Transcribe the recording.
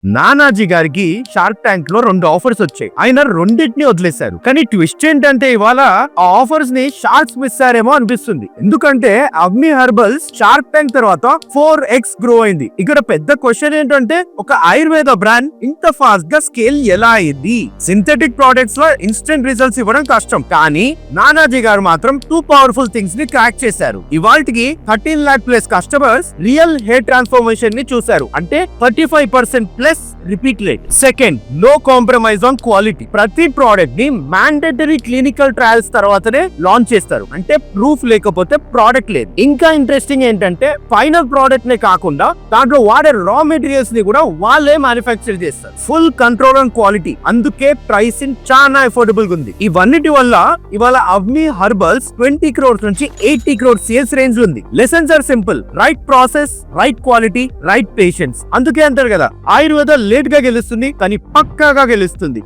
నానాజీ గారికి shark tank లో 2 offers వచ్చాయి. ఆయన రెండింటిని వదిలేశారు. కానీ ట్విస్ట్ ఏంటంటే ఇవాళ ఆ ఆఫర్స్ ని షార్క్స్ మిస్ అయ్యారేమో అనిపిస్తుంది. ఎందుకంటే అవ్మి హెర్బల్స్ షార్క్ ట్యాంక్ తర్వాత 4x గ్రో అయింది. ఇక్కడ పెద్ద క్వశ్చన్ ఏంటంటే ఒక ఆయుర్వేద బ్రాండ్ ఇంత ఫాస్ట్ గా స్కేల్ ఎలా అయింది? సింథటిక్ ప్రొడక్ట్స్ లో ఇన్స్టెంట్ రిజల్ట్స్ ఇవ్వడం కష్టం, కానీ నానాజీ గారు మాత్రం 2 పవర్ఫుల్ థింగ్స్ ని క్రాక్ చేశారు. ఇవాల్టికి 13 lakh plus customers real hair transformation ని చూశారు. అంటే 35% plus repeat rate. Second, no compromise on quality. ప్రతి ప్రోడక్ట్ ని మ్యాండేటరీ క్లినికల్ ట్రయల్స్ తర్వాతనే లాంచ్ చేస్తారు. అంటే ప్రూఫ్ లేకపోతే ప్రోడక్ట్ లేదు. ఇంకా ఇంట్రెస్టింగ్ ఏంటంటే ఫైనల్ ప్రోడక్ట్ నే కాకుండా దాంట్లో వాడే రా మెటీరియల్స్ ని కూడా వాళ్ళే మ్యానుఫ్యాక్చర్ చేస్తారు. Full control on quality. అందుకే ప్రైసింగ్ చాలా అఫోర్డబుల్ గా ఉంది. ఇవన్నిటి వల్ల ఇవాళ అవ్మి హెర్బల్స్ 20 crores నుంచి 80 crores సేల్స్ రేంజ్ ఉంది. Lessons are simple. Right process, right quality, right patience. అందుకే అంటారు కదా, ఆయుర్వేద లేట్ గా గెలుస్తుంది కానీ పక్కాగా గెలుస్తుంది.